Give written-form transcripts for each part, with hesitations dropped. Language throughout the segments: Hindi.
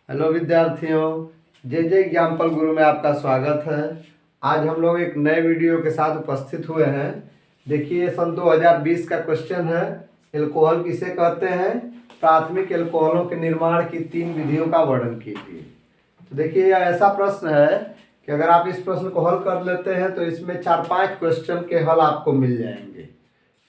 हेलो विद्यार्थियों, जे जे एग्जाम्पल गुरु में आपका स्वागत है। आज हम लोग एक नए वीडियो के साथ उपस्थित हुए हैं। देखिए, सन 2020 का क्वेश्चन है, एल्कोहल किसे कहते हैं, प्राथमिक एल्कोहलों के निर्माण की 3 विधियों का वर्णन कीजिए। तो देखिए, यह ऐसा प्रश्न है कि अगर आप इस प्रश्न को हल कर लेते हैं तो इसमें 4-5 क्वेश्चन के हल आपको मिल जाएंगे।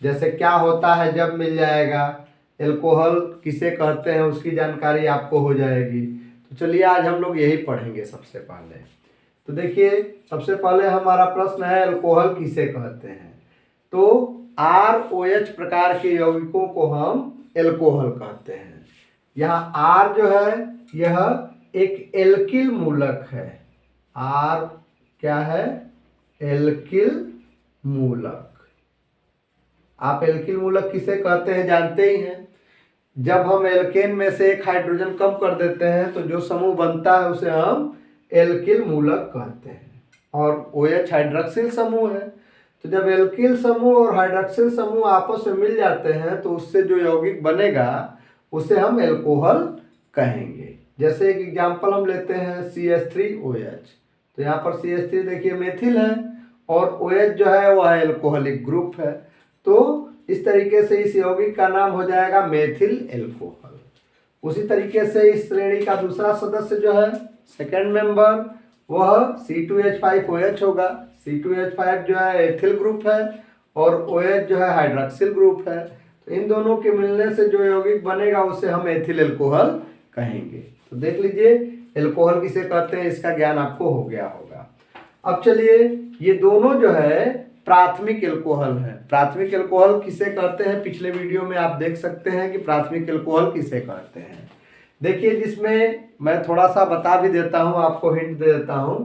जैसे क्या होता है जब मिल जाएगा, एल्कोहल किसे कहते हैं उसकी जानकारी आपको हो जाएगी। तो चलिए आज हम लोग यही पढ़ेंगे सबसे पहले। तो देखिए, सबसे पहले हमारा प्रश्न है एल्कोहल किसे कहते हैं। तो ROH प्रकार के यौगिकों को हम एल्कोहल कहते हैं। यहाँ R जो है यह एक एल्किल मूलक है। R क्या है? एल्किल मूलक। आप एल्किल मूलक किसे कहते हैं जानते ही हैं। जब हम एल्केन में से एक हाइड्रोजन कम कर देते हैं तो जो समूह बनता है उसे हम एल्किल मूलक कहते हैं। और OH हाइड्रॉक्सिल समूह है। तो जब एल्किल समूह और हाइड्रॉक्सिल समूह आपस में मिल जाते हैं तो उससे जो यौगिक बनेगा उसे हम एल्कोहल कहेंगे। जैसे एक एग्जाम्पल हम लेते हैं CH3OH। तो यहाँ पर CH3 देखिए मेथिल है और OH जो है वह एल्कोहलिक ग्रुप है। तो इस तरीके से इस यौगिक का नाम हो जाएगा मेथिल एल्कोहल। उसी तरीके से इस श्रेणी का दूसरा सदस्य जो है सेकेंड मेंबर वह C2H5OH होगा। C2H5 जो है एथिल ग्रुप है और OH जो है हाइड्रॉक्सिल ग्रुप है। तो इन दोनों के मिलने से जो यौगिक बनेगा उसे हम एथिल एल्कोहल कहेंगे। तो देख लीजिए, एल्कोहल किसे कहते हैं इसका ज्ञान आपको हो गया होगा। अब चलिए, ये दोनों जो है प्राथमिक एल्कोहल है। प्राथमिक एल्कोहल किसे कहते हैं पिछले वीडियो में आप देख सकते हैं कि प्राथमिक एल्कोहल किसे कहते हैं। देखिए, जिसमें मैं थोड़ा सा बता भी देता हूं, आपको हिंट दे देता हूं।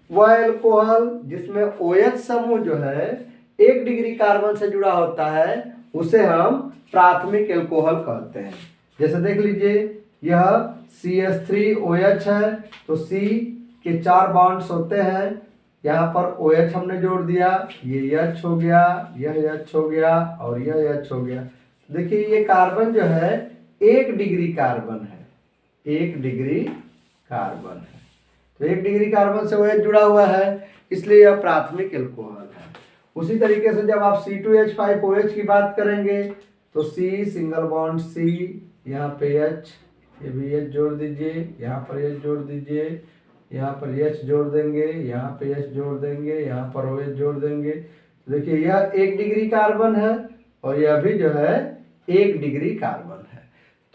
वह एल्कोहल जिसमें OH समूह जो है 1 डिग्री कार्बन से जुड़ा होता है उसे हम प्राथमिक एल्कोहल कहते हैं। जैसे देख लीजिए, यह CH3OH है तो C के 4 बॉन्ड्स होते हैं। यहाँ पर OH हमने जोड़ दिया, ये H हो गया, यह H हो गया और यह H हो गया। देखिए, ये कार्बन जो है 1 डिग्री कार्बन है। 1 डिग्री कार्बन है तो 1 डिग्री कार्बन से OH जुड़ा हुआ है, इसलिए यह प्राथमिक एल्कोहल है। उसी तरीके से जब आप C2H5OH की बात करेंगे तो C सिंगल बॉन्ड C, यहाँ पे H, ये भी H जोड़ दीजिए, यहाँ पर H जोड़ दीजिए, यहाँ पर H जोड़ देंगे, यहाँ पे H जोड़ देंगे, यहाँ पर OH जोड़ देंगे। तो देखिए, यह 1 डिग्री कार्बन है और यह भी जो है 1 डिग्री कार्बन है।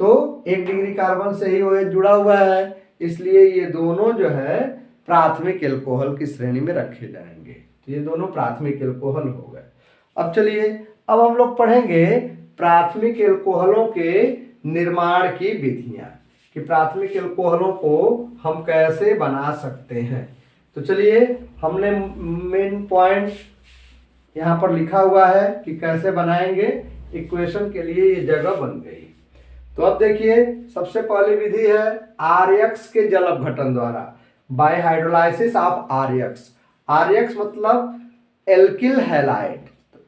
तो 1 डिग्री कार्बन से ही OH जुड़ा हुआ है, इसलिए ये दोनों जो है प्राथमिक एल्कोहल की श्रेणी में रखे जाएंगे। तो ये दोनों प्राथमिक एल्कोहल हो गए। अब चलिए, अब हम लोग पढ़ेंगे प्राथमिक एल्कोहलों के निर्माण की विधियां कि प्राथमिक एल्कोहलों को हम कैसे बना सकते हैं। तो चलिए, हमने मेन पॉइंट यहाँ पर लिखा हुआ है कि कैसे बनाएंगे। इक्वेशन के लिए ये जगह बन गई। तो अब देखिए, सबसे पहली विधि है RX के जल अपघटन द्वारा, bye hydrolysis of RX। RX मतलब एल्किल हैलाइड।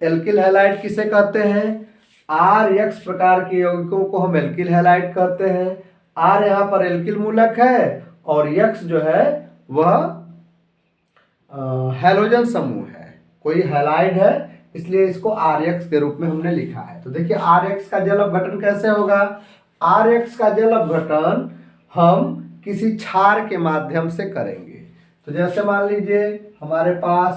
एल्किल हैलाइड किसे कहते हैं? RX प्रकार के यौगिकों को हम एल्किल हैलाइड कहते हैं। R यहाँ पर एल्किल मूलक है और X जो है वह हैलोजन समूह है, कोई हैलाइड है, इसलिए इसको RX के रूप में हमने लिखा है। तो देखिए, RX का जल अपघटन कैसे होगा। RX का जल अपघटन हम किसी क्षार के माध्यम से करेंगे। तो जैसे मान लीजिए हमारे पास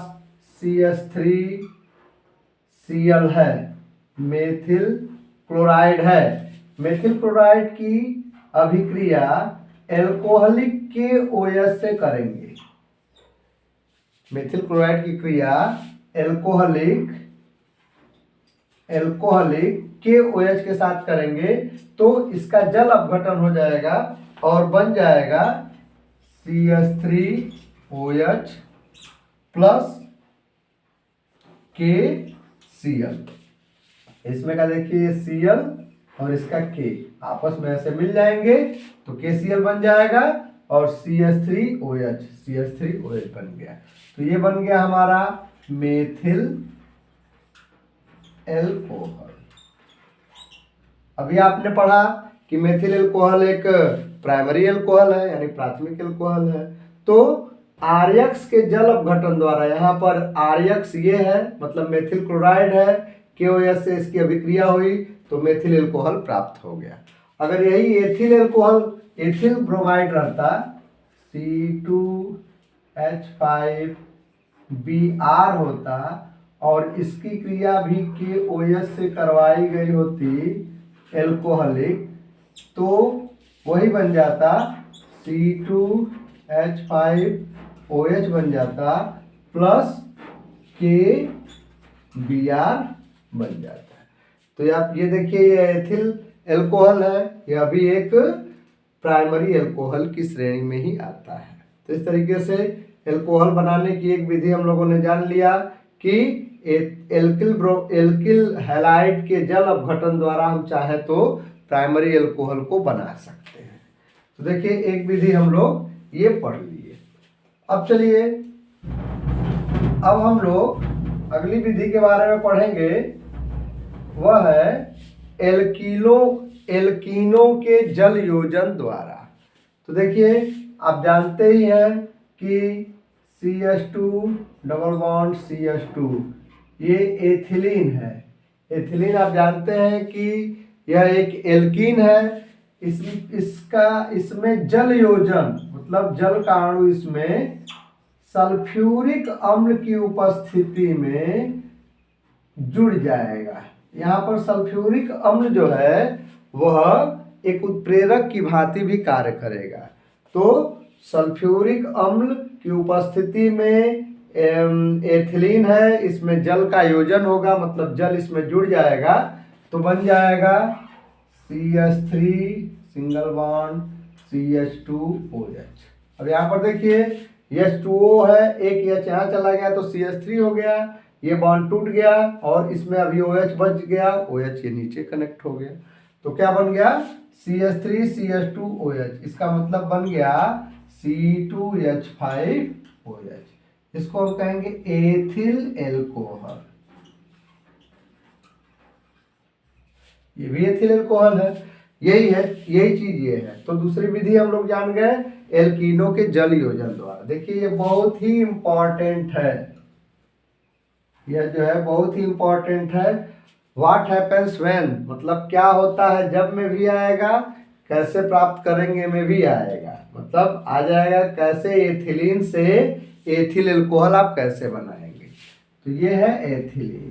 CH3Cl है, मेथिल क्लोराइड है। मेथिल क्लोराइड की अभिक्रिया एल्कोहलिक के OH से करेंगे। मेथिल क्लोराइड की क्रिया एल्कोहलिक के OH के साथ करेंगे तो इसका जल अपघटन हो जाएगा और बन जाएगा CH3OH प्लस KCl। इसमें का देखिए Cl और इसका K आपस में ऐसे मिल जाएंगे तो KCl बन जाएगा और CH3OH बन गया। तो ये बन गया हमारा मेथिल एल्कोहल। अभी आपने पढ़ा कि कि मेथिल एल्कोहल एक प्राइमरी एल्कोहल है यानी प्राथमिक एल्कोहल है। तो आर्यक्स के जल अपघटन द्वारा, यहाँ पर आर्यक्स ये है मतलब मेथिल क्लोराइड है, KOH से इसकी अभिक्रिया हुई तो मेथिल एल्कोहल प्राप्त हो गया। अगर यही एथिल एल्कोहल एथिल ब्रोमाइड रहता C2H5Br होता और इसकी क्रिया भी KOH से करवाई गई होती एल्कोहलिक, तो वही बन जाता C2H5OH बन जाता प्लस KBr बन जाता है। तो आप ये देखिए ये एथिल एल्कोहल है, यह भी एक प्राइमरी एल्कोहल की श्रेणी में ही आता है। तो इस तरीके से एल्कोहल बनाने की एक विधि हम लोगों ने जान लिया कि एल्किल हैलाइड के जल अपघटन द्वारा हम चाहे तो प्राइमरी एल्कोहल को बना सकते हैं। तो देखिए एक विधि हम लोग ये पढ़ लिए। अब चलिए अब हम लोग अगली विधि के बारे में पढ़ेंगे, वह है एल्कीनों के जल योजन द्वारा। तो देखिए आप जानते ही हैं कि CH2 डबल बॉन्ड CH2 ये एथिलीन है। एथिलीन आप जानते हैं कि यह एक एल्कीन है। इसमें जल योजन मतलब जल का अणु इसमें सल्फ्यूरिक अम्ल की उपस्थिति में जुड़ जाएगा। यहाँ पर सल्फ्यूरिक अम्ल जो है वह एक उत्प्रेरक की भांति भी कार्य करेगा। तो सल्फ्यूरिक अम्ल की उपस्थिति में एथिलीन है, इसमें जल का योजन होगा मतलब जल इसमें जुड़ जाएगा तो बन जाएगा CH3 सिंगल बॉन्ड CH2OH। अब यहाँ पर देखिए H2O है, एक H यहाँ चला गया तो CH3 हो गया, ये बॉन्ड टूट गया और इसमें अभी OH बच गया, OH ये नीचे कनेक्ट हो गया तो क्या बन गया CH3 CH2OH। इसका मतलब बन गया C2H5OH। इसको हम कहेंगे एथिल एल्कोहल। ये भी एथिल एल्कोहल है, यही है, यही चीज ये है। तो दूसरी विधि हम लोग जान गए एल्कीनों के जल योजन द्वारा। देखिए ये बहुत ही इंपॉर्टेंट है, यह जो है बहुत ही इंपॉर्टेंट है। व्हाट हैपेंस व्हेन मतलब क्या होता है जब में भी आएगा, कैसे प्राप्त करेंगे में भी आएगा, मतलब आ जाएगा कैसे एथिलीन से एथिल एल्कोहल आप कैसे बनाएंगे। तो ये है एथिलीन।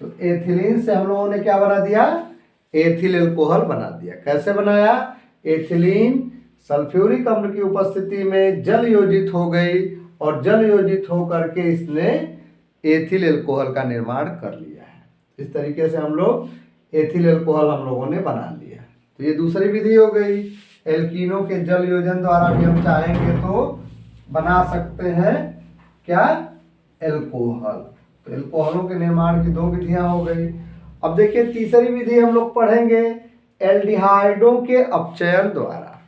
तो एथिलीन से हम लोगों ने क्या बना दिया, एथिल एल्कोहल बना दिया। कैसे बनाया, एथिलीन सल्फ्यूरिक अम्ल की उपस्थिति में जल योजित हो गई और जल योजित होकर के इसने एथिल एल्कोहल का निर्माण कर लिया है। इस तरीके से हम लोग एथिल एल्कोहल हम लोगों ने बना लिया। तो ये दूसरी विधि हो गई। एल्कीनों के जल योजन द्वारा भी हम चाहेंगे तो बना सकते हैं क्या, एल्कोहल। तो एल्कोहलों के निर्माण की दो विधियां हो गई। अब देखिए तीसरी विधि हम लोग पढ़ेंगे एल्डिहाइडों के अपचयन द्वारा।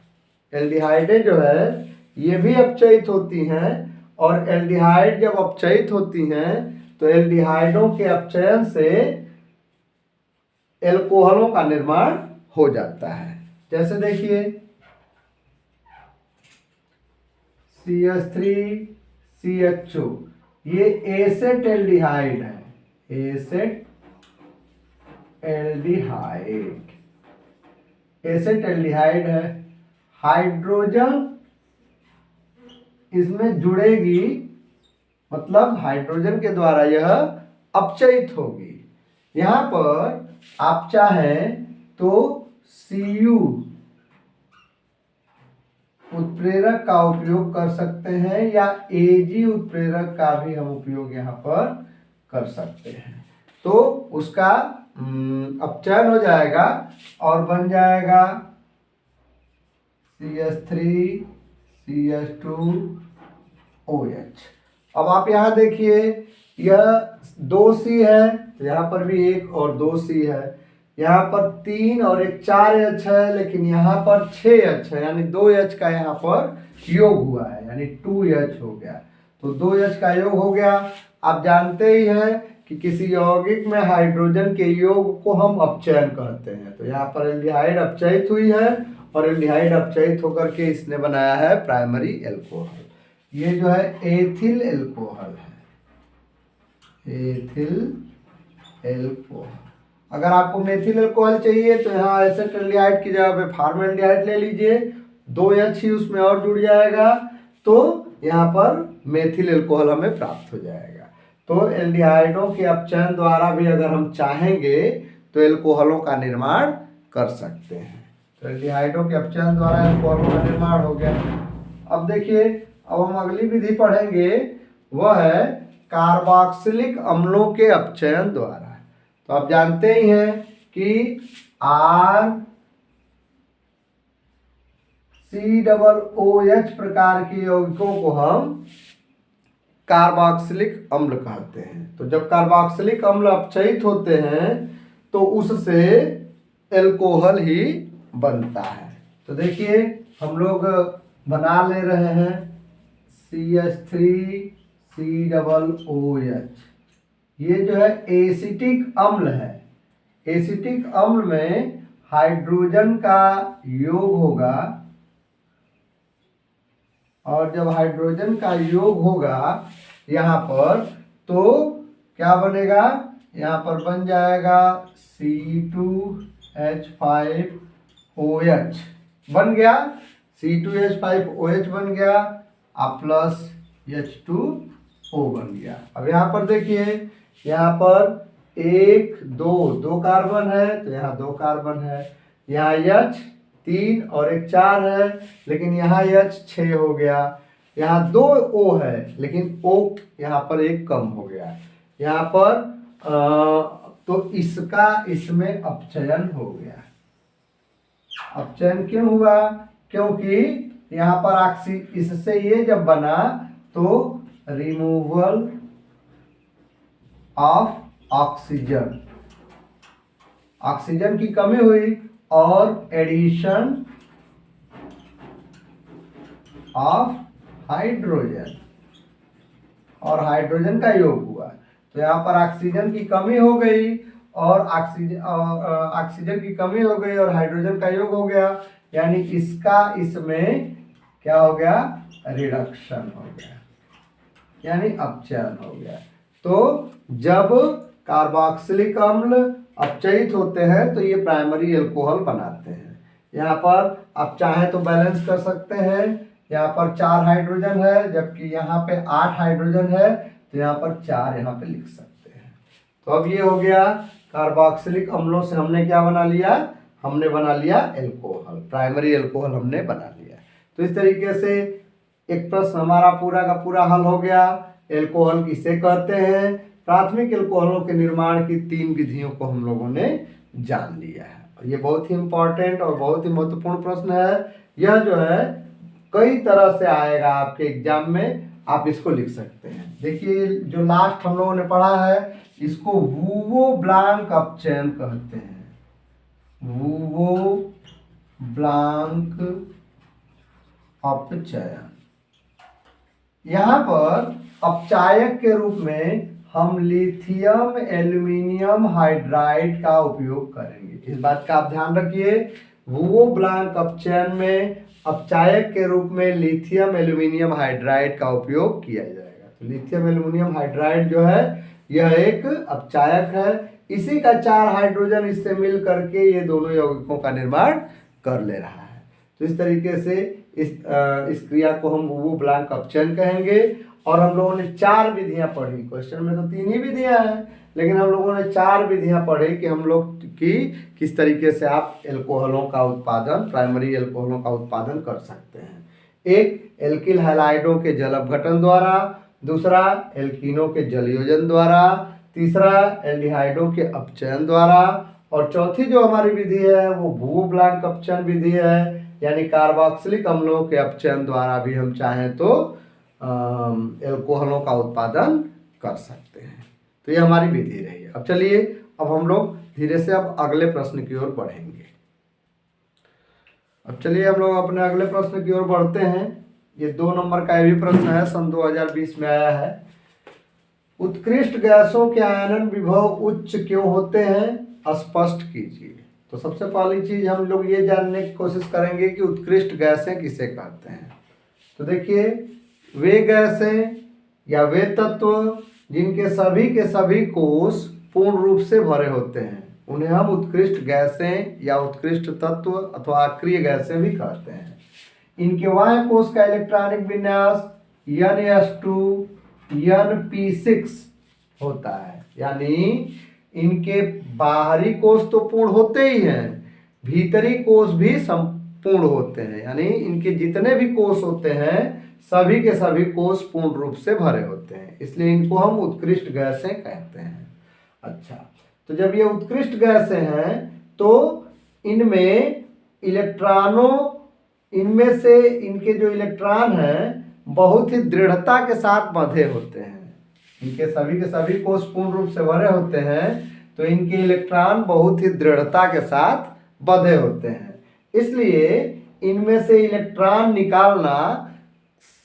एल्डिहाइडें जो है ये भी अपचयित होती हैं और एल्डिहाइड जब अपचयित होती हैं तो एल्डिहाइडों के अपचयन से एल्कोहलों का निर्माण हो जाता है। जैसे देखिए CH3CHO ये एसेट एल्डिहाइड है, एसेट एल्डिहाइड है। हाइड्रोजन इसमें जुड़ेगी मतलब हाइड्रोजन के द्वारा यह अपचयित होगी। यहाँ पर आप चाहें तो Cu उत्प्रेरक का उपयोग कर सकते हैं या Ag उत्प्रेरक का भी हम उपयोग यहाँ पर कर सकते हैं। तो उसका अपचयन हो जाएगा और बन जाएगा CH3CH2OH। अब आप यहाँ देखिए यह 2C है तो यहाँ पर भी 1 और 2C है, यहाँ पर 3 और एक 4H है, लेकिन यहाँ पर 6H है यानी 2H का यहाँ पर योग हुआ है यानी 2H हो गया। तो 2H का योग हो गया। आप जानते ही हैं कि किसी यौगिक में हाइड्रोजन के योग को हम अपचयन कहते हैं। तो यहाँ पर एल्डिहाइड अपचयित हुई है और एल्डिहाइड अपचयित होकर के इसने बनाया है प्राइमरी एल्कोहल। ये जो है एथिल एल्कोहल है, एथिल एल्कोहल। अगर आपको मेथिल एल्कोहल चाहिए तो यहाँ एसेटल्डिहाइड की जगह पे फॉर्मल्डिहाइड ले लीजिए, 2H ही उसमें और जुड़ जाएगा, तो यहाँ पर मेथिल एल्कोहल हमें प्राप्त हो जाएगा। तो एल्डिहाइडों के अपचयन द्वारा भी अगर हम चाहेंगे तो एल्कोहलों का निर्माण कर सकते हैं। तो एल्डिहाइडों के अपचयन द्वारा एल्कोहलों का निर्माण हो गया। अब देखिए, अब हम अगली विधि पढ़ेंगे, वह है कार्बोक्सिलिक अम्लों के अपचयन द्वारा। तो आप जानते ही हैं कि RCOOH प्रकार के यौगिकों को हम कार्बोक्सिलिक अम्ल कहते हैं। तो जब कार्बोक्सिलिक अम्ल अपचयित होते हैं तो उससे एल्कोहल ही बनता है। तो देखिए, हम लोग बना ले रहे हैं CH3COOH। ये जो है एसिटिक अम्ल है। एसिटिक अम्ल में हाइड्रोजन का योग होगा, और जब हाइड्रोजन का योग होगा यहाँ पर, तो क्या बनेगा, यहाँ पर बन जाएगा C2H5OH बन गया, C2H5OH बन गया, अब प्लस H2O बन गया। अब यहाँ पर देखिए, यहाँ पर 1 2 कार्बन है, तो यहाँ 2 कार्बन है, यहाँ H 3 और 1 4 है, लेकिन यहाँ H 6 हो गया, यहाँ 2 O है, लेकिन O यहाँ पर 1 कम हो गया, यहाँ पर तो इसका इसमें अपचयन हो गया। अपचयन क्यों हुआ? क्योंकि यहाँ पर इससे ये जब बना तो रिमूवल ऑफ ऑक्सीजन, ऑक्सीजन की कमी हुई और एडिशन ऑफ हाइड्रोजन, और हाइड्रोजन का योग हुआ। तो यहाँ पर ऑक्सीजन की कमी हो गई और ऑक्सीजन की कमी हो गई और हाइड्रोजन का योग हो गया, यानी इसका इसमें क्या हो गया, रिडक्शन हो गया, यानी अपचयन हो गया। तो जब कार्बोक्सिलिक अम्ल अपचयित होते हैं तो ये प्राइमरी एल्कोहल बनाते हैं। यहाँ पर आप चाहें तो बैलेंस कर सकते हैं, यहाँ पर 4 हाइड्रोजन है जबकि यहाँ पे 8 हाइड्रोजन है, तो यहाँ पर 4 यहाँ पे लिख सकते हैं। तो अब ये हो गया, कार्बोक्सिलिक अम्लों से हमने क्या बना लिया, हमने बना लिया एल्कोहल, प्राइमरी एल्कोहल हमने बना लिया। तो इस तरीके से एक प्रश्न हमारा पूरा का पूरा हल हो गया। एल्कोहल किसे कहते हैं, प्राथमिक एल्कोहलों के निर्माण की 3 विधियों को हम लोगों ने जान लिया है। ये बहुत ही इंपॉर्टेंट और बहुत ही महत्वपूर्ण प्रश्न है। यह जो है कई तरह से आएगा आपके एग्जाम में, आप इसको लिख सकते हैं। देखिए, जो लास्ट हम लोगों ने पढ़ा है, इसको वुवो ब्लांक अपचयन कहते हैं, वुवो ब्लांक अपचयन। यहाँ पर अपचायक के रूप में हम लिथियम एल्यूमिनियम हाइड्राइड का उपयोग करेंगे। इस बात का आप ध्यान रखिए, वुवो ब्लांक अपचयन में अपचायक के रूप में लिथियम एल्यूमिनियम हाइड्राइड का उपयोग किया जाएगा। तो लिथियम एल्यूमिनियम हाइड्राइड जो है यह एक अपचायक है, इसी का 4 हाइड्रोजन इससे मिल करके ये दोनों यौगिकों का निर्माण कर ले रहा है। तो इस तरीके से इस क्रिया को हम वुवो ब्लांक अपचयन कहेंगे। और हम लोगों ने 4 विधियां पढ़ी, क्वेश्चन में तो 3 ही विधियां हैं, लेकिन हम लोगों ने 4 विधियां पढ़ी कि हम लोग की किस तरीके से आप एल्कोहलों का उत्पादन, प्राइमरी एल्कोहलों का उत्पादन कर सकते हैं। एक, एल्किल हैलाइडों के जल अपघटन द्वारा, दूसरा एल्कीनों के जलयोजन द्वारा, तीसरा एल्डिहाइडों के अपचयन द्वारा, और चौथी जो हमारी विधि है वो वुवो ब्लांक अपचयन विधि है, यानी कार्बोक्सिलिक अम्लों के अपचयन द्वारा भी हम चाहें तो एल्कोहलों का उत्पादन कर सकते हैं। तो ये हमारी विधि रही है। अब चलिए, अब हम लोग धीरे से अब अगले प्रश्न की ओर बढ़ेंगे। अब चलिए हम लोग अपने अगले प्रश्न की ओर बढ़ते हैं। ये 2 नंबर का ये भी प्रश्न है, सन 2020 में आया है। उत्कृष्ट गैसों के आयनन विभव उच्च क्यों होते हैं, स्पष्ट कीजिए। तो सबसे पहली चीज हम लोग ये जानने की कोशिश करेंगे कि उत्कृष्ट गैसें किसे कहते हैं। तो देखिए, वे गैसें या वे तत्व जिनके सभी के सभी कोष पूर्ण रूप से भरे होते हैं उन्हें हम उत्कृष्ट गैसें या उत्कृष्ट तत्व अथवा अक्रिय गैसें भी कहते हैं। इनके बाह्य कोष का इलेक्ट्रॉनिक विन्यास N_2 N_p6 होता है, यानी इनके बाहरी कोष तो पूर्ण होते ही हैं, भीतरी कोष भी संपूर्ण होते हैं, यानी इनके जितने भी कोष होते हैं सभी के सभी कोष पूर्ण रूप से भरे होते हैं, इसलिए इनको हम उत्कृष्ट गैसें कहते हैं। अच्छा, तो जब ये उत्कृष्ट गैसें हैं तो इनमें इनमें से इनके जो इलेक्ट्रॉन हैं बहुत ही दृढ़ता के साथ बंधे होते हैं। इनके सभी के सभी कोष पूर्ण रूप से भरे होते हैं तो इनके इलेक्ट्रॉन बहुत ही दृढ़ता के साथ बंधे होते हैं, इसलिए इनमें से इलेक्ट्रॉन निकालना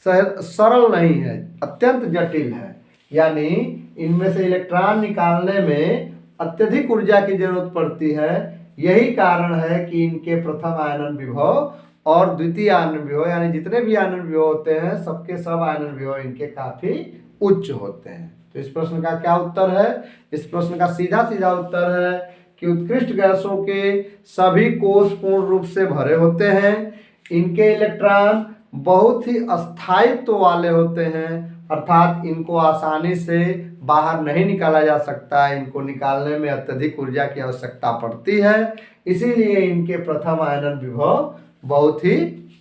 सरल नहीं है, अत्यंत जटिल है। यानी इनमें से इलेक्ट्रॉन निकालने में अत्यधिक ऊर्जा की जरूरत पड़ती है। यही कारण है कि इनके प्रथम आयनन विभव और द्वितीय आयनन विभव, यानी जितने भी आयनन विभव होते हैं सबके सब आयनन विभव इनके काफी उच्च होते हैं। तो इस प्रश्न का क्या उत्तर है? इस प्रश्न का सीधा सीधा उत्तर है कि उत्कृष्ट गैसों के सभी कोष पूर्ण रूप से भरे होते हैं, इनके इलेक्ट्रॉन बहुत ही अस्थायित्व वाले होते हैं, अर्थात इनको आसानी से बाहर नहीं निकाला जा सकता, इनको निकालने में अत्यधिक ऊर्जा की आवश्यकता पड़ती है, इसीलिए इनके प्रथम आयनन विभव बहुत ही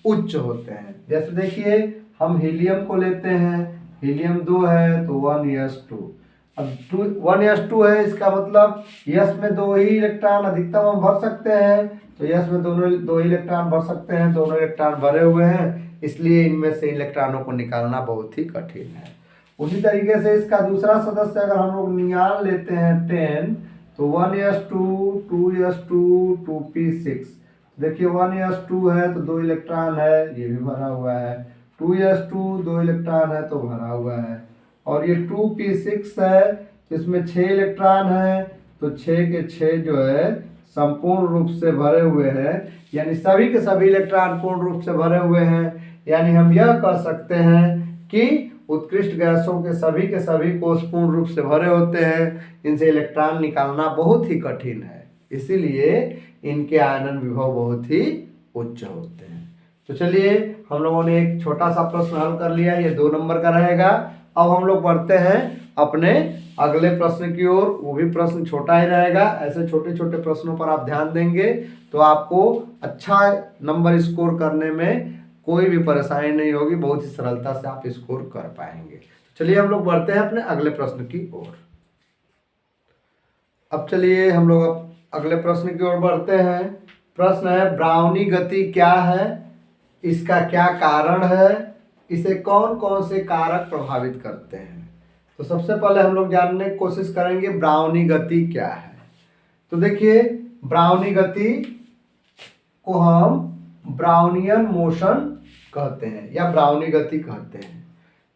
उच्च होते हैं। जैसे देखिए, हम हीलियम को लेते हैं, हीलियम 2 है तो 1s2। अब 1s2 है, इसका मतलब यस में 2 ही इलेक्ट्रॉन अधिकतम हम भर सकते हैं, तो यस में दोनों 2 इलेक्ट्रॉन भर सकते हैं, दोनों इलेक्ट्रॉन भरे हुए हैं, इसलिए इनमें से इलेक्ट्रॉनों को निकालना बहुत ही कठिन है। उसी तरीके से इसका दूसरा सदस्य अगर हम लोग नियान लेते हैं 10, तो 1s2 2s2 2p6। देखिए 1s2 है तो 2 इलेक्ट्रॉन है, ये भी भरा हुआ है, 2s2 2 इलेक्ट्रॉन है तो भरा हुआ है, और ये 2p6 है तो इसमें 6 इलेक्ट्रॉन है, तो 6 के 6 जो है संपूर्ण रूप से भरे हुए हैं, यानी सभी के सभी इलेक्ट्रॉन पूर्ण रूप से भरे हुए हैं। यानी हम यह कह सकते हैं कि उत्कृष्ट गैसों के सभी कोष पूर्ण रूप से भरे होते हैं, इनसे इलेक्ट्रॉन निकालना बहुत ही कठिन है, इसीलिए इनके आयनन विभव बहुत ही उच्च होते हैं। तो चलिए, हम लोगों ने एक छोटा सा प्रश्न हल कर लिया, ये 2 नंबर का रहेगा। अब हम लोग बढ़ते हैं अपने अगले प्रश्न की ओर, वो भी प्रश्न छोटा ही रहेगा। ऐसे छोटे छोटे प्रश्नों पर आप ध्यान देंगे तो आपको अच्छा नंबर स्कोर करने में कोई भी परेशानी नहीं होगी, बहुत ही सरलता से आप स्कोर कर पाएंगे। चलिए हम लोग बढ़ते हैं अपने अगले प्रश्न की ओर। अब चलिए हम लोग अगले प्रश्न की ओर बढ़ते हैं। प्रश्न है, ब्राउनी गति क्या है, इसका क्या कारण है, इसे कौन कौन से कारक प्रभावित करते हैं। तो सबसे पहले हम लोग जानने की कोशिश करेंगे ब्राउनी गति क्या है। तो देखिए, ब्राउनी गति को हम ब्राउनियन मोशन कहते हैं या ब्राउनी गति कहते हैं।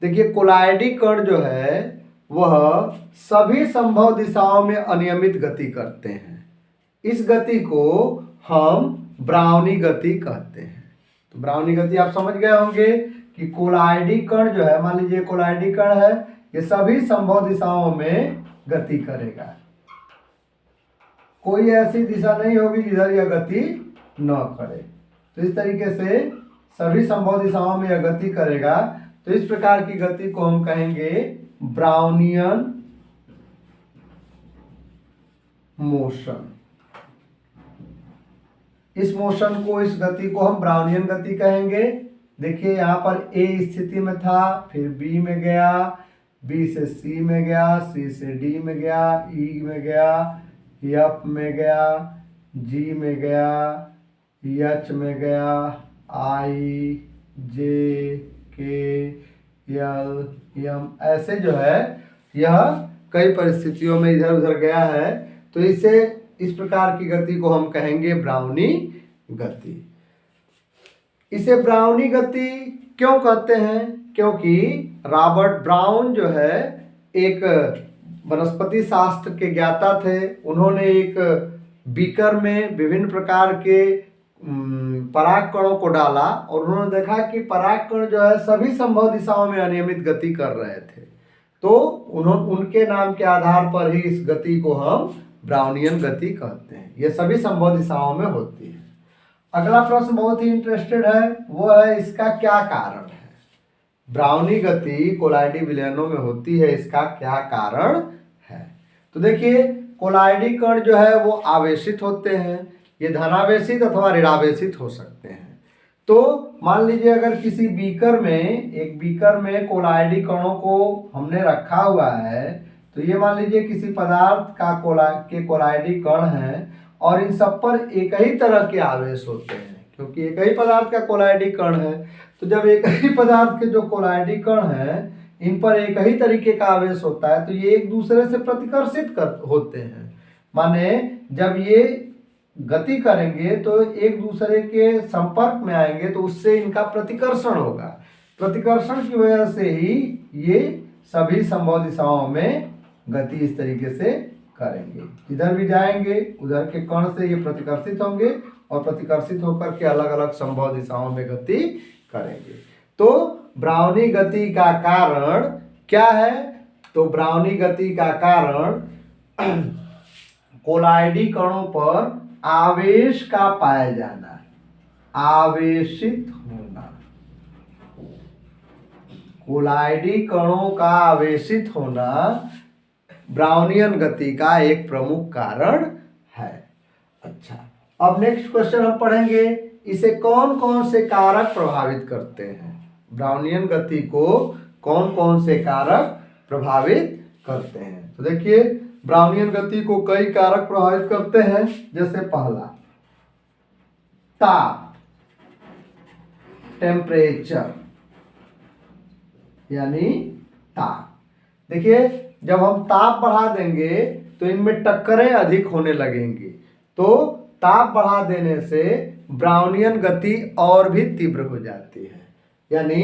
देखिए, कोलाइडी कण जो है वह सभी संभव दिशाओं में अनियमित गति करते हैं, इस गति को हम ब्राउनी गति कहते हैं। तो ब्राउनी गति आप समझ गए होंगे कि कोलाइडी कण जो है, मान लीजिए कोलाइडी कण है, ये सभी संभव दिशाओं में गति करेगा, कोई ऐसी दिशा नहीं होगी जिधर यह गति न करे। तो इस तरीके से सभी संभव दिशाओं में यह गति करेगा, तो इस प्रकार की गति को हम कहेंगे ब्राउनियन मोशन। इस मोशन को, इस गति को हम ब्राउनियन गति कहेंगे। देखिए यहाँ पर ए स्थिति में था, फिर बी में गया, बी से सी में गया, सी से डी में गया, ई में गया, एफ में गया, जी में गया, एच में गया, आई, जे, के, एल, एम, ऐसे जो है यह कई परिस्थितियों में इधर उधर गया है, तो इसे इस प्रकार की गति को हम कहेंगे ब्राउनी गति। इसे ब्राउनी गति क्यों कहते हैं? क्योंकि रॉबर्ट ब्राउन जो है एक वनस्पति शास्त्र के ज्ञाता थे। उन्होंने एक बीकर में विभिन्न प्रकार के पराग कणों को डाला और उन्होंने देखा कि पराग कण जो है सभी संभव दिशाओं में अनियमित गति कर रहे थे। तो उनके नाम के आधार पर ही इस गति को हम ब्राउनियन गति कहते हैं। ये सभी संभव दिशाओं में होती है। अगला प्रश्न बहुत ही इंटरेस्टेड है, वो है इसका क्या कारण है। ब्राउनी गति कोलाइडी विलयनों में होती है, इसका क्या कारण है। तो देखिए कोलाइडी कण जो है वो आवेशित होते हैं, ये धनावेशित अथवा ऋणावेशित हो सकते हैं। तो मान लीजिए अगर किसी एक बीकर में कोलाइडी कणों को हमने रखा हुआ है, तो ये मान लीजिए किसी पदार्थ का कोलाइडी कण है और इन सब पर एक ही तरह के आवेश होते हैं, क्योंकि एक ही पदार्थ का कोलाइडी कण है। तो जब एक ही पदार्थ के जो कोलाइडी कण है इन पर एक ही तरीके का आवेश होता है, तो ये एक दूसरे से प्रतिकर्षित होते हैं। माने जब ये गति करेंगे तो एक दूसरे के संपर्क में आएंगे, तो उससे इनका प्रतिकर्षण होगा। प्रतिकर्षण की वजह से ही ये सभी संभव दिशाओं में गति इस तरीके से करेंगे। इधर भी जाएंगे, उधर के कण से ये प्रतिकर्षित होंगे और प्रतिकर्षित होकर के अलग अलग संभव दिशाओं में गति करेंगे। तो ब्राउनी गति का कारण क्या है। तो ब्राउनी गति का कारण कोलाइडी कणों पर आवेश का पाया जाना, आवेशित होना। कोलाइडी कणों का आवेशित होना ब्राउनियन गति का एक प्रमुख कारण है। अच्छा, अब नेक्स्ट क्वेश्चन हम पढ़ेंगे, इसे कौन कौन से कारक प्रभावित करते हैं। ब्राउनियन गति को कौन कौन से कारक प्रभावित करते हैं। तो देखिए ब्राउनियन गति को कई कारक प्रभावित करते हैं। जैसे पहला ताप, टेम्परेचर, यानी ताप। देखिए जब हम ताप बढ़ा देंगे तो इनमें टक्करें अधिक होने लगेंगी, तो ताप बढ़ा देने से ब्राउनियन गति और भी तीव्र हो जाती है, यानी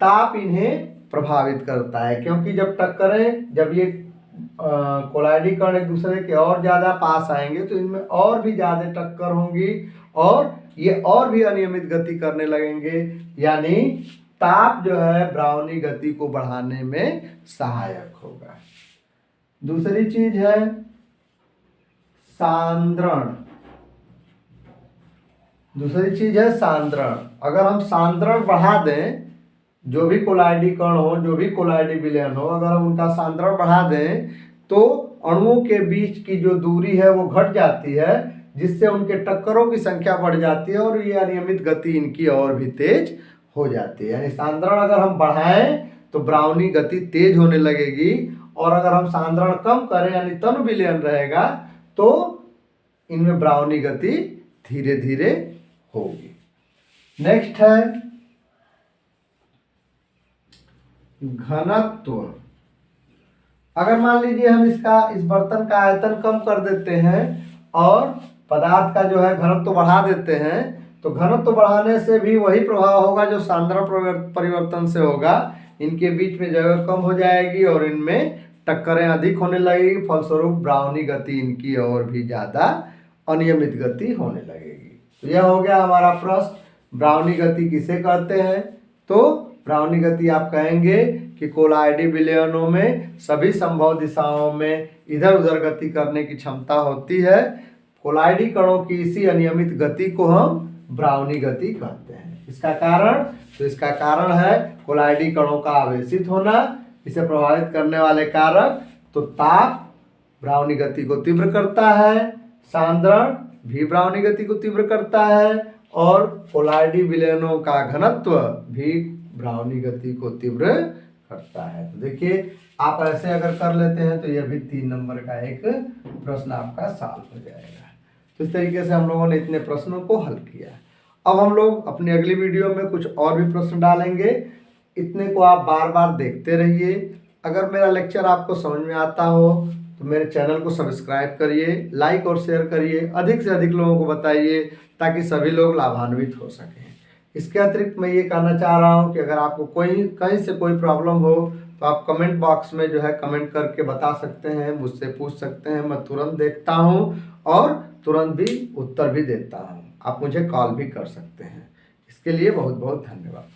ताप इन्हें प्रभावित करता है। क्योंकि जब ये कोलाइडी कण एक दूसरे के और ज़्यादा पास आएंगे तो इनमें और भी ज़्यादा टक्कर होंगी और ये और भी अनियमित गति करने लगेंगे, यानी ताप जो है ब्राउनी गति को बढ़ाने में सहायक होगा। दूसरी चीज है सांद्रण। अगर हम सांद्रण बढ़ा दें, जो भी कोलाइडी कण हो, जो भी कोलाइडी विलयन हो, अगर हम उनका सांद्रण बढ़ा दें तो अणुओं के बीच की जो दूरी है वो घट जाती है, जिससे उनके टक्करों की संख्या बढ़ जाती है और ये अनियमित गति इनकी और भी तेज हो जाती है। यानी सांद्रण अगर हम बढ़ाएं तो ब्राउनी गति तेज होने लगेगी, और अगर हम सांद्रण कम करें यानी तनु विलयन रहेगा तो इनमें ब्राउनी गति धीरे धीरे होगी। नेक्स्ट है घनत्व। अगर मान लीजिए हम इस बर्तन का आयतन कम कर देते हैं और पदार्थ का जो है घनत्व बढ़ा देते हैं, तो घनत्व बढ़ाने से भी वही प्रभाव होगा जो सांद्रण परिवर्तन से होगा। इनके बीच में जगह कम हो जाएगी और इनमें टक्करें अधिक होने लगेगी, फलस्वरूप ब्राउनी गति इनकी और भी ज़्यादा अनियमित गति होने लगेगी। तो यह हो गया हमारा प्रश्न, ब्राउनी गति किसे कहते हैं। तो ब्राउनी गति आप कहेंगे कि कोलाइडी विलयनों में सभी संभव दिशाओं में इधर उधर गति करने की क्षमता होती है। कोलाइडी कणों की इसी अनियमित गति को हम ब्राउनी गति कहते हैं। इसका कारण है कोलाइडी कणों का आवेशित होना। इसे प्रभावित करने वाले कारक, तो ताप ब्राउनी गति को तीव्र करता है, सांद्रण भी ब्राउनी गति को तीव्र करता है, और कोलाइडी विलयनों का घनत्व भी ब्राउनी गति को तीव्र करता है। तो देखिए आप ऐसे अगर कर लेते हैं तो यह भी 3 नंबर का एक प्रश्न आपका सॉल्व हो जाएगा। तो इस तरीके से हम लोगों ने इतने प्रश्नों को हल किया। अब हम लोग अपनी अगली वीडियो में कुछ और भी प्रश्न डालेंगे। इतने को आप बार बार देखते रहिए। अगर मेरा लेक्चर आपको समझ में आता हो तो मेरे चैनल को सब्सक्राइब करिए, लाइक और शेयर करिए, अधिक से अधिक लोगों को बताइए ताकि सभी लोग लाभान्वित हो सकें। इसके अतिरिक्त मैं ये कहना चाह रहा हूँ कि अगर आपको कहीं से कोई प्रॉब्लम हो तो आप कमेंट बॉक्स में जो है कमेंट करके बता सकते हैं, मुझसे पूछ सकते हैं। मैं तुरंत देखता हूँ और तुरंत भी उत्तर भी देता हूँ। आप मुझे कॉल भी कर सकते हैं। इसके लिए बहुत बहुत धन्यवाद।